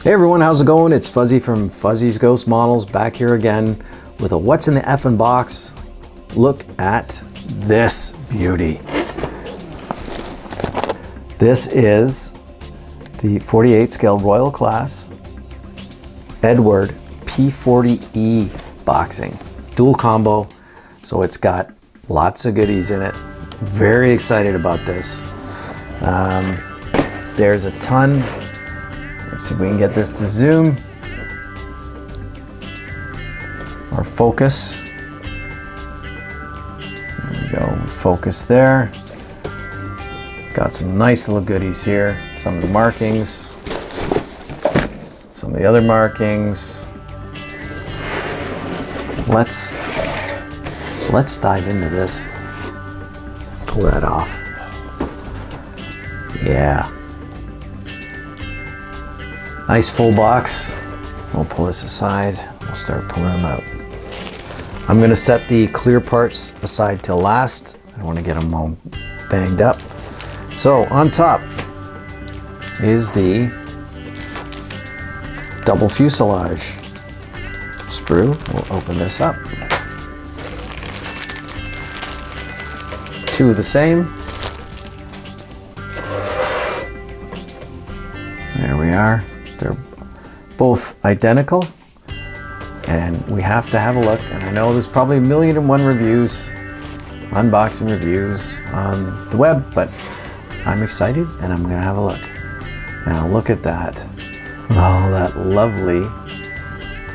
Hey everyone, how's it going? It's Fuzzy from Fuzzy's Ghost Models back here again with a what's in the effing box. Look at this beauty. This is the 48 scale Royal Class Eduard P-40E boxing. Dual combo, so it's got lots of goodies in it. Very excited about this. There's a ton. Let's see if we can get this to zoom or focus. There we go, focus there. Got some nice little goodies here. Some of the markings, some of the other markings. Let's dive into this. Pull that off. Yeah. Nice full box. We'll pull this aside. We'll start pulling them out. I'm going to set the clear parts aside till last. I don't want to get them all banged up. So on top is the double fuselage sprue. We'll open this up. Two of the same. There we are. They're both identical, and we have to have a look. And I know there's probably 1,000,001 reviews, unboxing reviews on the web, but I'm excited and I'm gonna have a look. Now look at that. Oh, that lovely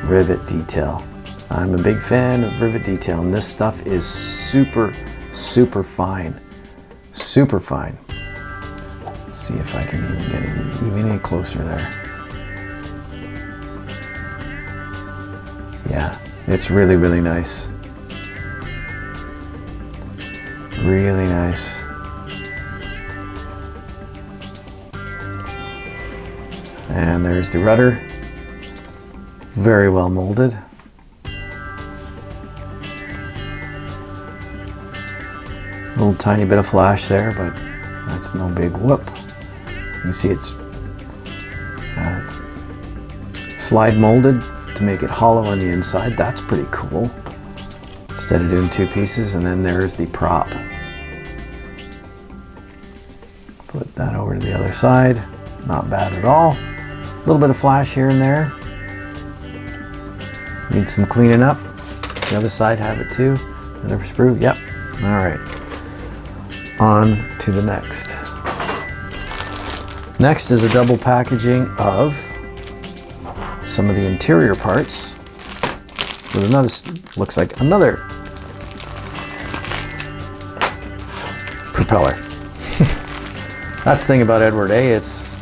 rivet detail. I'm a big fan of rivet detail, and this stuff is super, super fine. Super fine. Let's see if I can even get even any closer there. Yeah, it's really, really nice. Really nice. And there's the rudder. Very well molded. Little tiny bit of flash there, but that's no big whoop. You can see it's slide molded to make it hollow on the inside. That's pretty cool. Instead of doing two pieces, and then there's the prop. Flip that over to the other side. Not bad at all. A little bit of flash here and there. Need some cleaning up. The other side have it too. Another sprue. Yep. All right. On to the next. Next is a double packaging of some of the interior parts with another, looks like another propeller. That's the thing about Eduard, it's,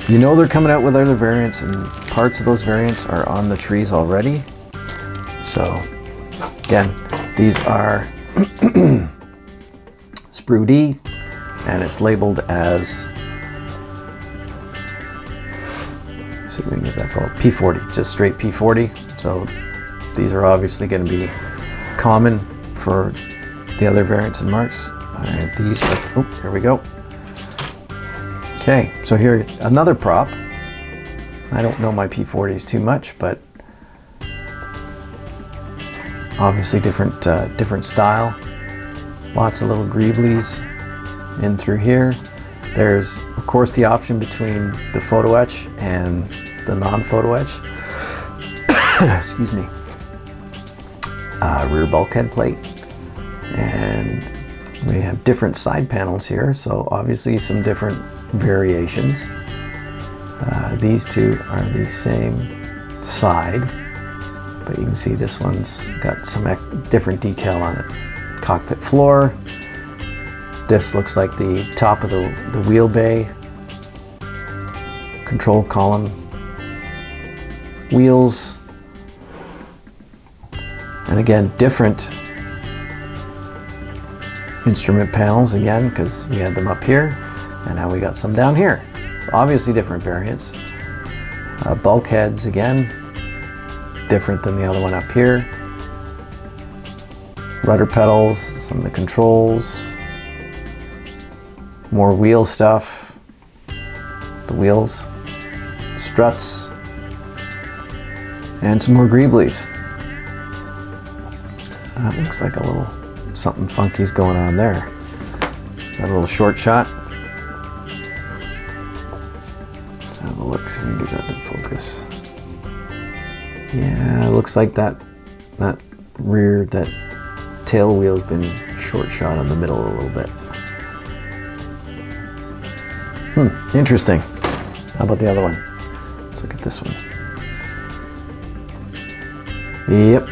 you know they're coming out with other variants, and parts of those variants are on the trees already. So again, these are sprue D, and it's labeled as, see if we can get that photo, P40, just straight P40. So these are obviously going to be common for the other variants and marks. These are, oh, there we go. Okay, so here's another prop. I don't know my P40s too much, but obviously different style. Lots of little greeblies in through here. There's of course the option between the Photo-etch and the non-Photo-etch. Excuse me. Rear bulkhead plate, and we have different side panels here, so obviously some different variations. These two are the same side, but you can see this one's got some different detail on it. Cockpit floor. This looks like the top of the wheel bay. Control column. Wheels. And again, different instrument panels again, because we had them up here, and now we got some down here. So obviously different variants. Bulkheads again, different than the other one up here. Rudder pedals, some of the controls, more wheel stuff. wheels, struts, and some more greeblies. Looks like a little something funky's going on there. That little short shot. Let's have a look, see if we can get that in focus. Yeah, it looks like that tail wheel's been short shot on the middle a little bit. Interesting. How about the other one? Let's look at this one. Yep, a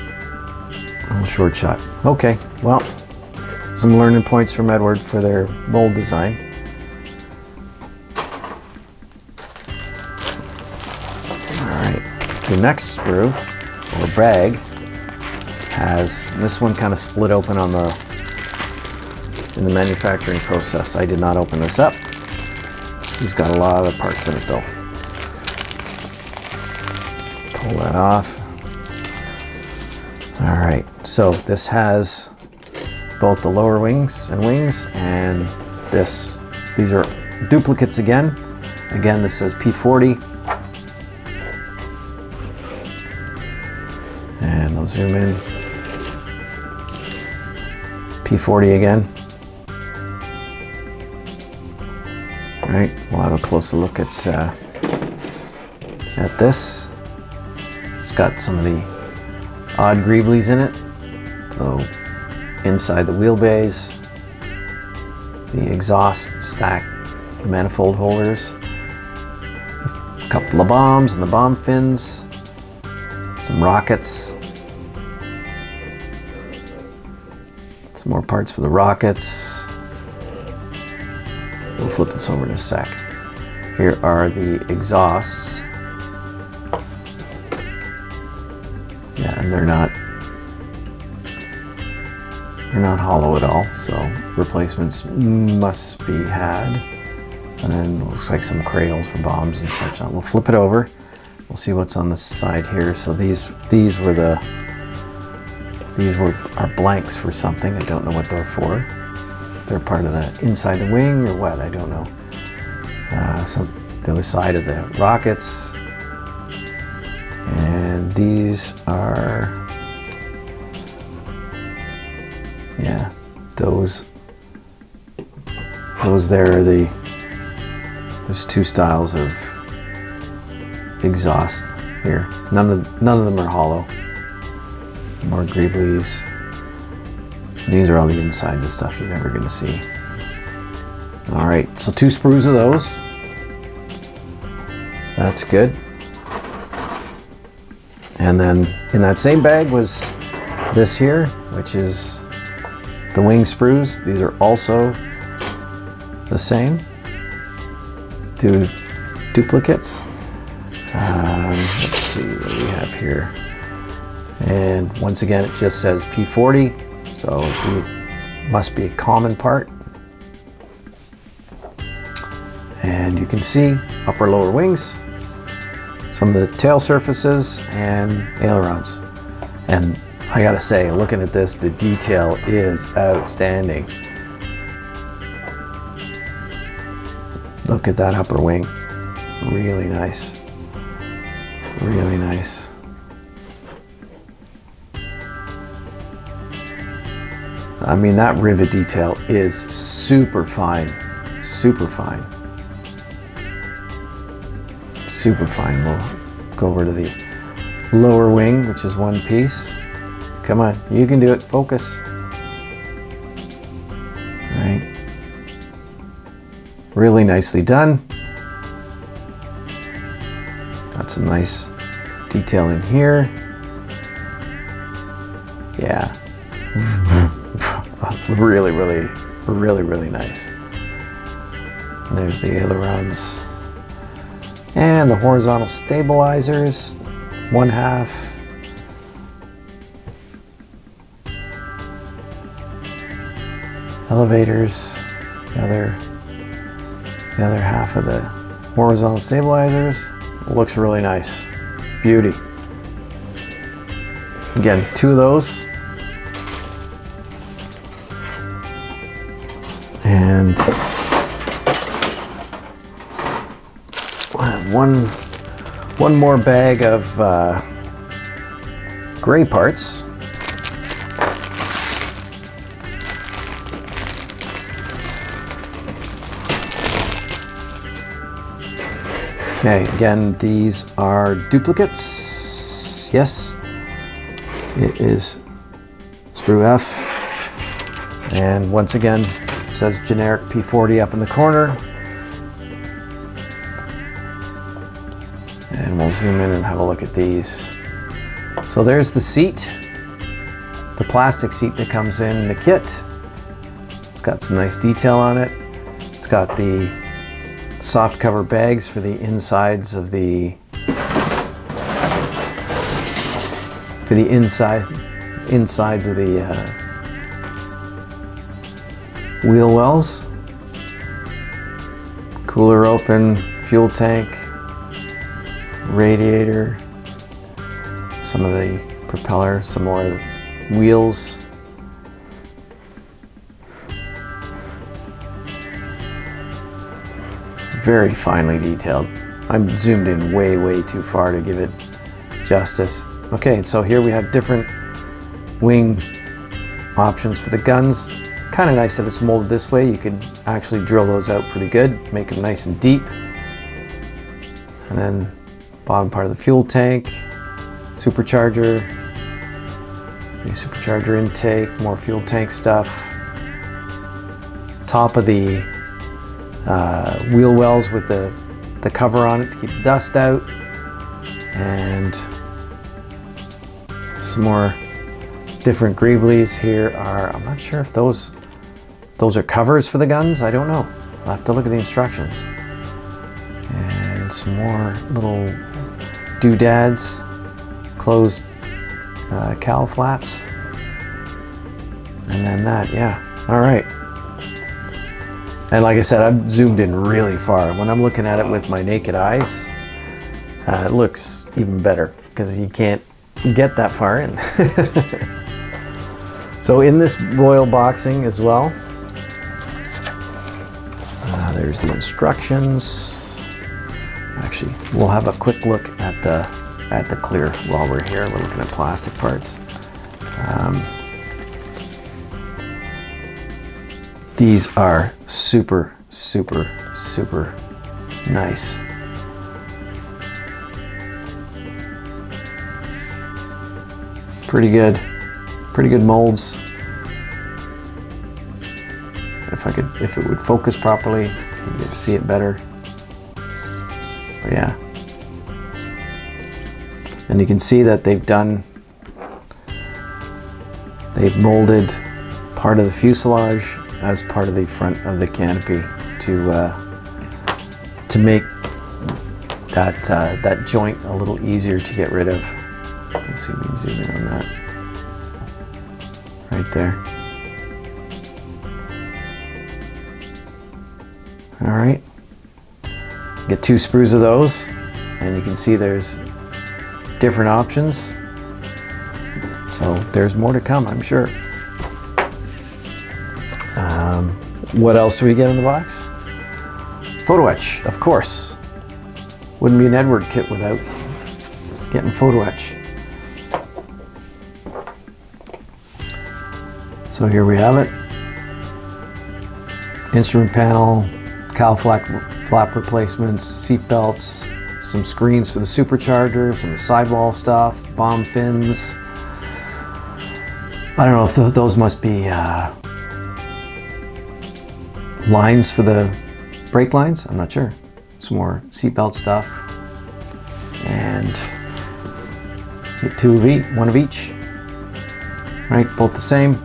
little short shot. Okay, well, some learning points from Eduard for their mold design. All right, the next sprue or bag has, this one kind of split open in the manufacturing process. I did not open this up. This has got a lot of parts in it though. Pull that off. All right, so this has both the lower wings, and these are duplicates again. Again, this says P-40. And I'll zoom in. P-40 again. All right, we'll have a closer look at this. It's got some of the odd greeblies in it. So inside the wheelbase, the exhaust stack, the manifold holders, a couple of bombs and the bomb fins, some rockets, some more parts for the rockets. We'll flip this over in a sec. Here are the exhausts. Yeah, and they're not hollow at all, so replacements must be had. And then it looks like some cradles for bombs and such on. We'll flip it over. We'll see what's on the side here. So these were our blanks for something. I don't know what they're for. They're part of the inside the wing or what, I don't know. So the other side of the rockets. And these are, yeah, those there are there's two styles of exhaust here. None of them are hollow. More greeblies. These are all the insides of stuff you're never going to see. All right, so 2 sprues of those. That's good. And then in that same bag was this here, which is the wing sprues. These are also the same. 2 duplicates. Let's see what we have here. And once again, it just says P-40. So these must be a common part. And you can see upper lower wings, some of the tail surfaces and ailerons. And I gotta say, looking at this, the detail is outstanding. Look at that upper wing. Really nice. Really nice. I mean, that rivet detail is super fine. Super fine. Super fine. We'll go over to the lower wing, which is one piece. Come on, you can do it. Focus. All right. Really nicely done. Got some nice detail in here. Yeah. Really, really, really, really nice. And there's the ailerons. And the horizontal stabilizers, 1/2. Elevators, the other half of the horizontal stabilizers. Looks really nice. Beauty. Again, 2 of those. And have one more bag of gray parts. Okay, again, these are duplicates. Yes, it is sprue F. And once again, it says generic P40 up in the corner. And we'll zoom in and have a look at these. So there's the seat, the plastic seat that comes in the kit. It's got some nice detail on it. It's got the soft cover bags for the insides of the insides of the wheel wells. Cooler open, fuel tank, radiator, some of the propeller, some more of the wheels. Very finely detailed. I'm zoomed in way too far to give it justice. Okay, so here we have different wing options for the guns. Kind of nice that it's molded this way. You could actually drill those out pretty good, make them nice and deep. And then bottom part of the fuel tank, supercharger, the supercharger intake, more fuel tank stuff. Top of the wheel wells with the cover on it to keep the dust out, and some more different greeblies. Here are, I'm not sure if those are covers for the guns. I don't know. I'll have to look at the instructions. And some more little doodads, closed cowl flaps, and then that. Yeah, all right. And like I said, I've zoomed in really far. When I'm looking at it with my naked eyes, it looks even better because you can't get that far in. So in this Royal boxing as well, there's the instructions. Actually, we'll have a quick look at the clear while we're here. We're looking at plastic parts. These are super nice. Pretty good molds. If it would focus properly, you could see it better. But yeah. And you can see that they've molded part of the fuselage as part of the front of the canopy to make that joint a little easier to get rid of. Let's see if we can zoom in on that. Right there. All right. Get 2 sprues of those, and you can see there's different options. So there's more to come, I'm sure. What else do we get in the box? Photo-etch, of course. Wouldn't be an Eduard kit without getting Photo-etch. So here we have it. Instrument panel, cowl flap replacements, seat belts, some screens for the supercharger, some of the sidewall stuff, bomb fins. I don't know if those must be lines for the brake lines. I'm not sure. Some more seatbelt stuff, and get 2 of each, 1 of each. Right, both the same.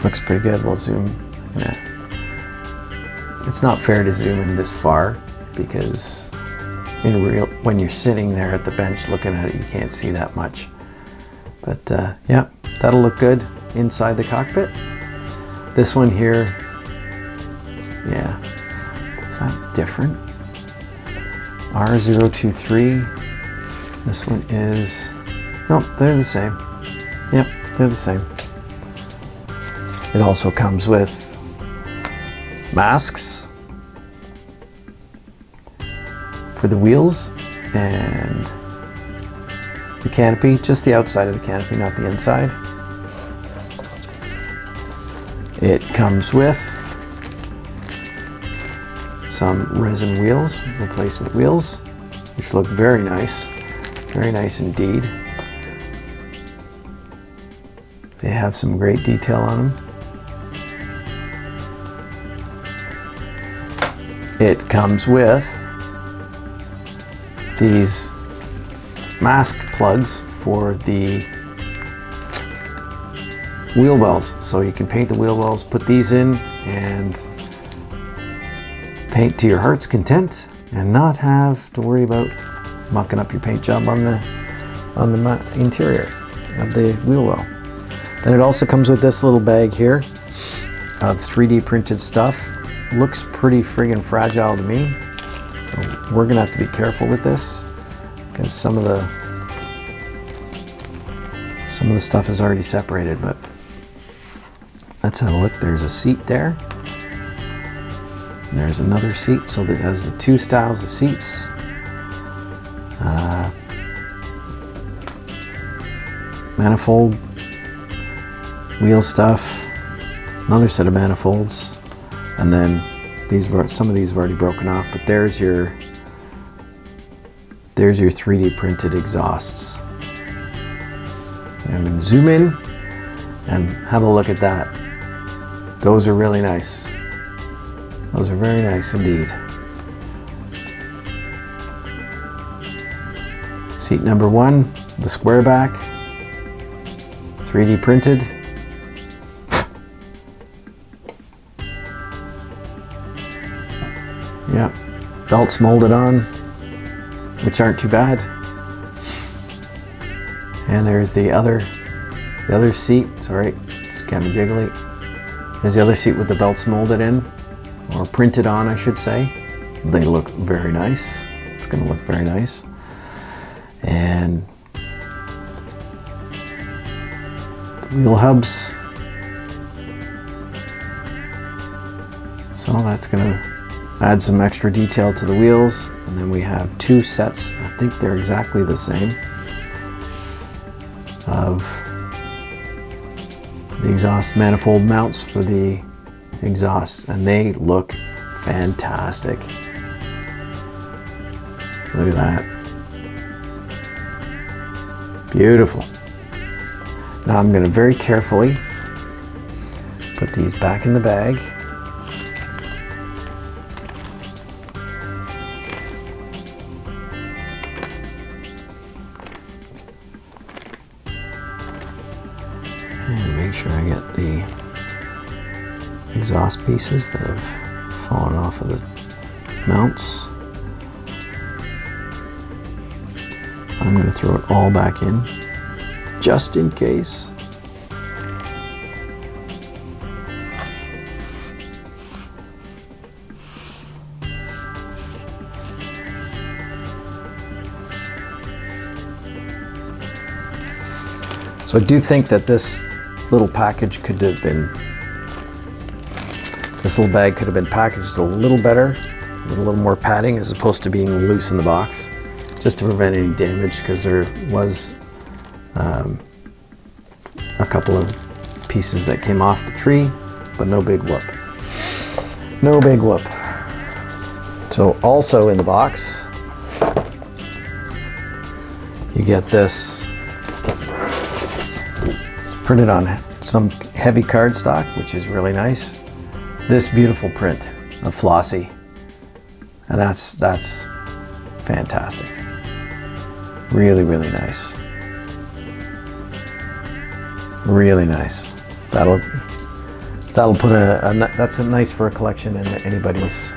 Looks pretty good. We'll zoom. It's not fair to zoom in this far because when you're sitting there at the bench looking at it, you can't see that much. But yeah, that'll look good inside the cockpit. This one here, yeah, is that different? R023. This one is, no, they're the same. Yep, they're the same. It also comes with masks, for the wheels and the canopy, just the outside of the canopy, not the inside. It comes with some resin wheels, replacement wheels, which look very nice indeed. They have some great detail on them. It comes with these mask plugs for the wheel wells. So you can paint the wheel wells, put these in, and paint to your heart's content and not have to worry about mucking up your paint job on the interior of the wheel well. Then it also comes with this little bag here of 3D printed stuff. Looks pretty friggin' fragile to me, so we're gonna have to be careful with this because some of the stuff is already separated. But let's have a look. There's a seat there. And there's another seat, so that has the two styles of seats. Manifold, wheel stuff, another set of manifolds, and then some of these have already broken off. But there's your 3D printed exhausts. I'm going to zoom in and have a look at that. Those are really nice. Those are very nice indeed. Seat number 1, the square back, 3D printed. Yeah, belts molded on, which aren't too bad. And there's the other seat. Sorry, it's kind of jiggly. There's the other seat with the belts molded in, or printed on, I should say. They look very nice. It's going to look very nice. And the wheel hubs. So that's going to add some extra detail to the wheels. And then we have 2 sets, I think they're exactly the same, of the exhaust manifold mounts for the exhaust, and they look fantastic. Look at that. Beautiful. Now I'm going to very carefully put these back in the bag. And make sure I get the exhaust pieces that have fallen off of the mounts. I'm going to throw it all back in, just in case. So I do think that this little package could have been, this little bag could have been packaged a little better, with a little more padding as opposed to being loose in the box, just to prevent any damage, because there was a couple of pieces that came off the tree, but no big whoop. No big whoop. So also in the box, you get this printed on some heavy cardstock, which is really nice. This beautiful print of Flossie, and that's fantastic. Really, really nice. Really nice. That'll put that's nice for a collection in anybody's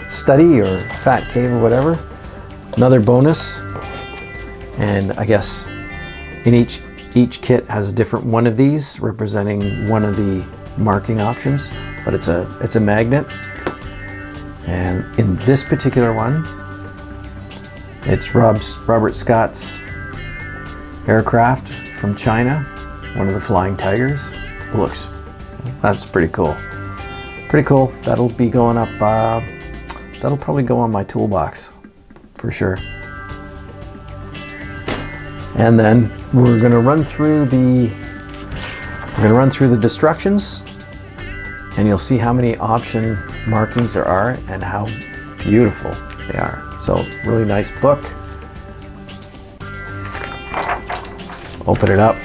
study or fat cave or whatever. Another bonus, and I guess in each kit has a different one of these representing one of the marking options, but it's a magnet. And in this particular one, it's Robert Scott's aircraft from China, one of the Flying Tigers. That's pretty cool. Pretty cool. That'll be going up, that'll probably go on my toolbox for sure. And then we're going to run through the destructions, and you'll see how many option markings there are and how beautiful they are. So really nice book. Open it up,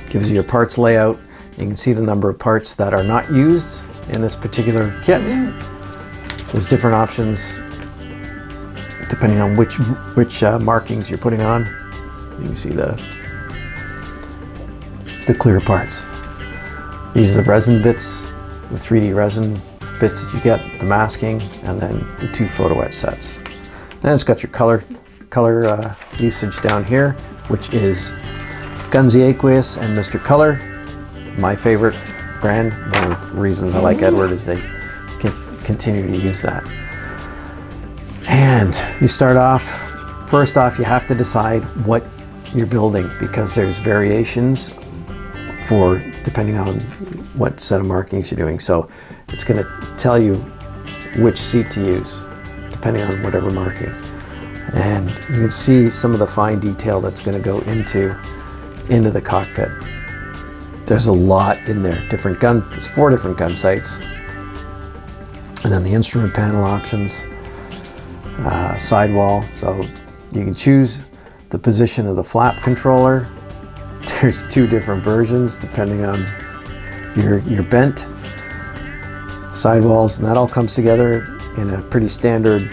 gives you your parts layout. You can see the number of parts that are not used in this particular kit. There's different options depending on which markings you're putting on. You can see the clear parts. These are the resin bits, the 3D resin bits that you get, the masking, and then the 2 photo-etch sets. Then it's got your color usage down here, which is Gunsy Aqueous and Mr. Color, my favorite brand. One of the reasons I like Eduard is they can continue to use that. And you start off, first off, you have to decide what you're building, because there's variations for depending on what set of markings you're doing. So it's going to tell you which seat to use depending on whatever marking. And you can see some of the fine detail that's going to go into the cockpit. There's a lot in there. There's 4 different gun sights. And then the instrument panel options, sidewall. So you can choose the position of the flap controller. There's 2 different versions depending on your bent. Sidewalls, and that all comes together in a pretty standard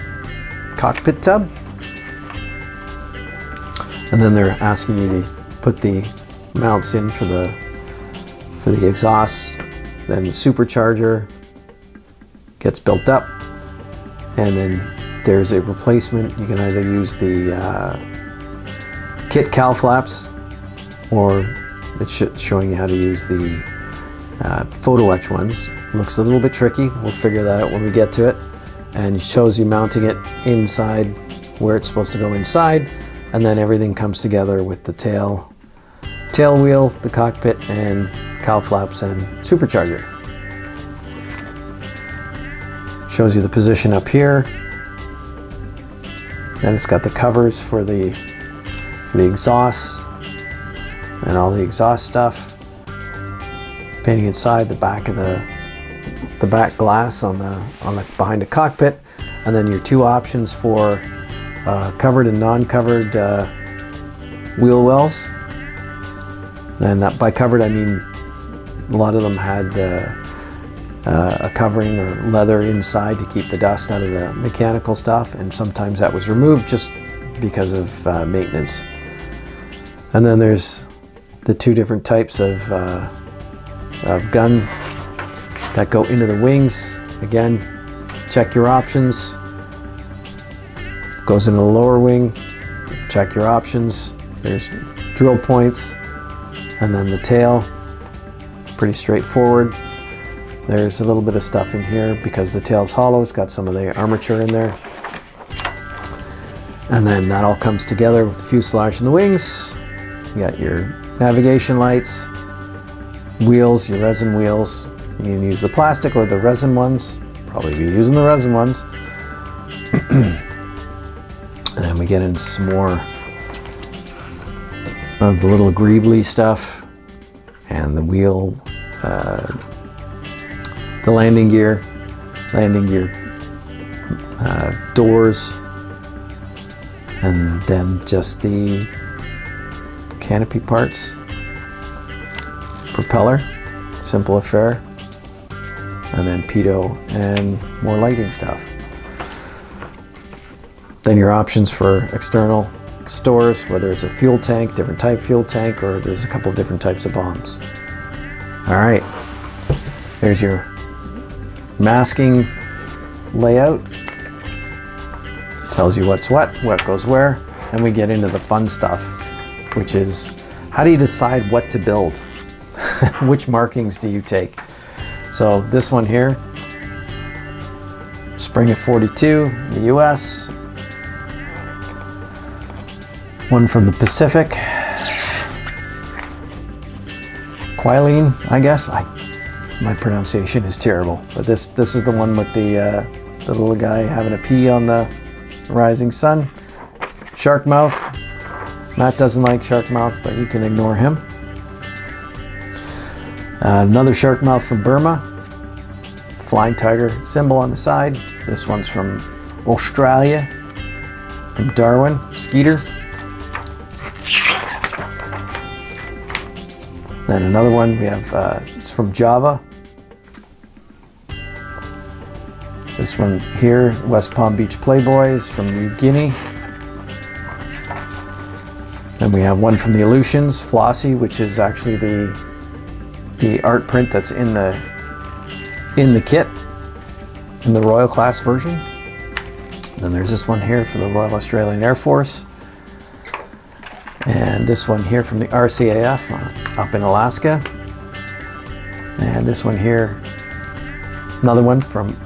cockpit tub. And then they're asking you to put the mounts in for the exhaust. Then the supercharger gets built up, and then there's a replacement. You can either use the kit cowl flaps, or it's showing you how to use the photo-etch ones. Looks a little bit tricky. We'll figure that out when we get to it. And it shows you mounting it inside where it's supposed to go inside, and then everything comes together with the tail wheel, the cockpit, and cowl flaps and supercharger. Shows you the position up here. Then it's got the covers for the exhaust and all the exhaust stuff. Painting inside the back of the back glass on the behind the cockpit, and then your 2 options for covered and non-covered wheel wells. And that, by covered, I mean a lot of them had a covering or leather inside to keep the dust out of the mechanical stuff, and sometimes that was removed just because of maintenance. And then there's the 2 different types of gun that go into the wings. Again, check your options. Goes into the lower wing, check your options. There's drill points, and then the tail, pretty straightforward. There's a little bit of stuff in here because the tail's hollow. It's got some of the armature in there. And then that all comes together with the fuselage and the wings. You got your navigation lights, wheels, your resin wheels. You can use the plastic or the resin ones. Probably be using the resin ones. And then we get into some more of the little greebly stuff and the wheel, the landing gear doors, and then just the canopy parts, propeller, simple affair, and then pitot and more lighting stuff. Then your options for external stores, whether it's a fuel tank, different type fuel tank, or there's a couple of different types of bombs. All right, there's your masking layout. Tells you what's what goes where, and we get into the fun stuff, which is how do you decide what to build? Which markings do you take? So this one here, spring of 42, the US. One from the Pacific, Quilene, I guess. My pronunciation is terrible, but this is the one with the little guy having a pee on the rising sun. Shark mouth. Matt doesn't like shark mouth, but you can ignore him. Another shark mouth from Burma. Flying tiger symbol on the side. This one's from Australia, from Darwin, Skeeter. Then another one we have, it's from Java. This one here, West Palm Beach Playboys from New Guinea. Then we have one from the Aleutians, Flossie, which is actually the art print that's in the kit, in the Royal Class version. Then there's this one here for the Royal Australian Air Force. And this one here from the RCAF up in Alaska. And this one here, another one from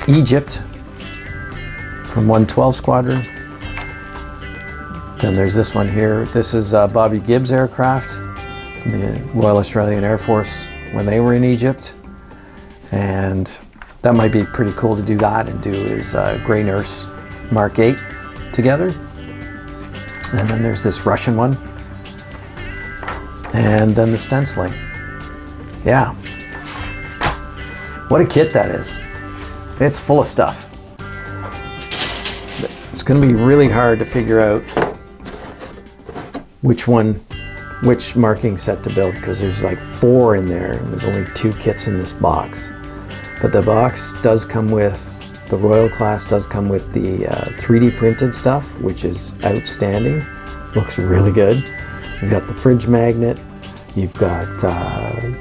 Egypt, from 112 Squadron. Then there's this one here. This is Bobby Gibbs aircraft from the Royal Australian Air Force when they were in Egypt. And that might be pretty cool to do that and do his Grey Nurse Mark 8 together. And then there's this Russian one. And then the stenciling. Yeah. What a kit that is. It's full of stuff. It's going to be really hard to figure out which marking set to build, because there's like 4 in there and there's only 2 kits in this box. But the box does come with, the Royal Class does come with the 3D printed stuff, which is outstanding. Looks really good. You've got the fridge magnet. You've got the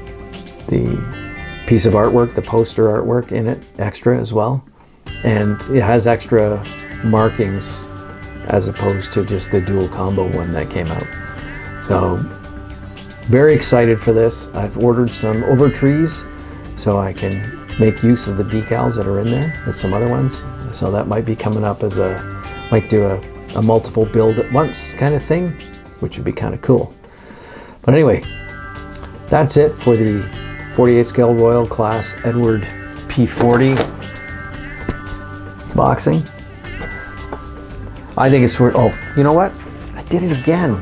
piece of artwork, the poster artwork in it, extra as well. And it has extra markings as opposed to just the dual combo one that came out. So very excited for this. I've ordered some overtrees so I can make use of the decals that are in there with some other ones. So that might be coming up as might do a multiple build at once kind of thing, which would be kind of cool. But anyway, that's it for the 48 scale Royal Class Eduard P-40 boxing. I think it's worth, oh, you know what? I did it again.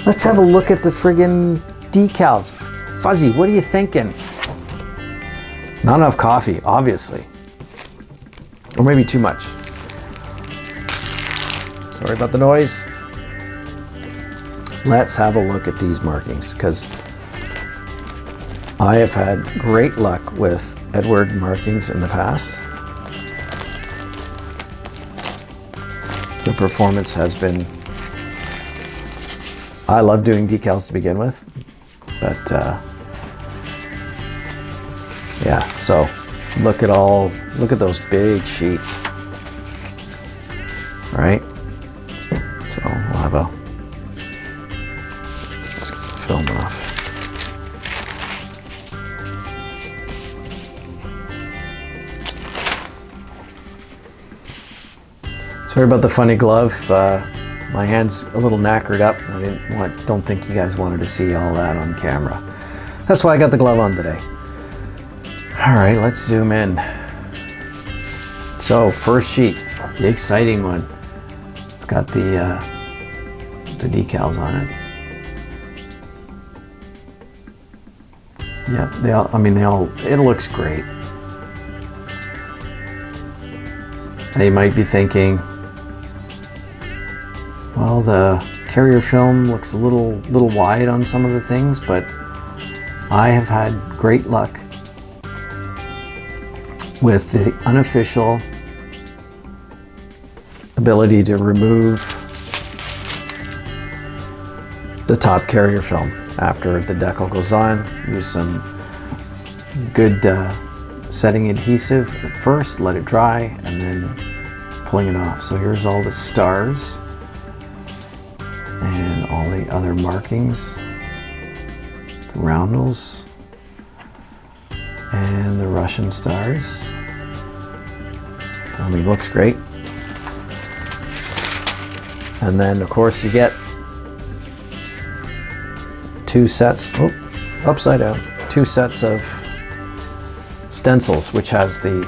Let's have a look at the friggin' decals. Fuzzy, what are you thinking? Not enough coffee, obviously. Or maybe too much. Sorry about the noise. Let's have a look at these markings, because I have had great luck with Eduard markings in the past. The performance has been, I love doing decals to begin with, but yeah, so look at those big sheets, right? So we'll have let's get the film off. Sorry about the funny glove. My hand's a little knackered up. I don't think you guys wanted to see all that on camera. That's why I got the glove on today. All right, let's zoom in. So first sheet, the exciting one. It's got the decals on it. Yeah, it looks great. Now you might be thinking, well, the carrier film looks a little wide on some of the things, but I have had great luck with the unofficial ability to remove the top carrier film after the decal goes on. Use some good setting adhesive at first, let it dry, and then pulling it off. So here's all the stars and all the other markings, the roundels and the Russian stars. I mean, looks great. And then of course you get 2 sets, upside down, 2 sets of stencils, which has the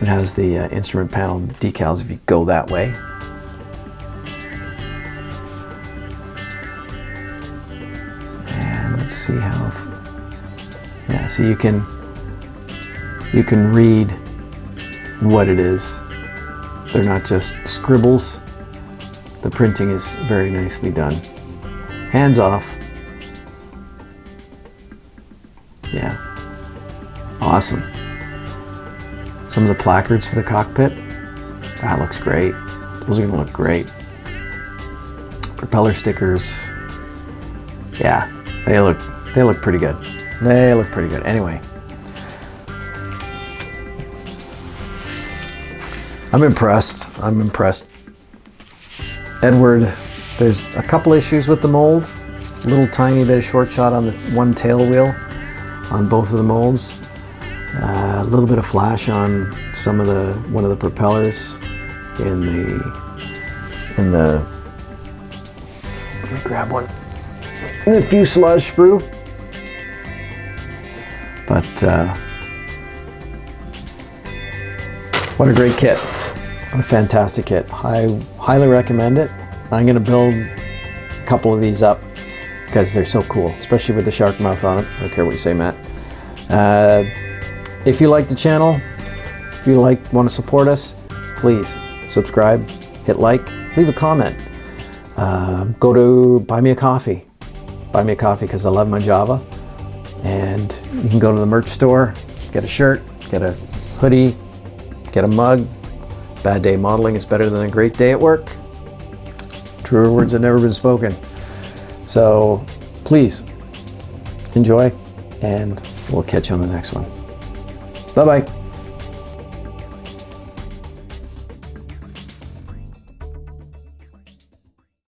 It has the instrument panel decals if you go that way. And let's see how, yeah, so you can read what it is. They're not just scribbles. The printing is very nicely done. Hands off. Yeah, awesome. Some of the placards for the cockpit, that looks great. Those are gonna look great. Propeller stickers, yeah, they look pretty good. They look pretty good. Anyway, I'm impressed. I'm impressed. Edward, there's a couple issues with the mold. A little tiny bit of short shot on the one tail wheel on both of the molds. A little bit of flash on one of the propellers in the let me grab one in the fuselage sprue. But what a great kit. What a fantastic kit. I highly recommend it. I'm going to build a couple of these up because they're so cool, especially with the shark mouth on it. I don't care what you say, Matt. If you like the channel, if you want to support us, please subscribe, hit like, leave a comment. Go to buy me a coffee. Buy me a coffee because I love my Java. And you can go to the merch store, get a shirt, get a hoodie, get a mug. Bad day modeling is better than a great day at work. Truer words have never been spoken. So please enjoy, and we'll catch you on the next one. Bye-bye.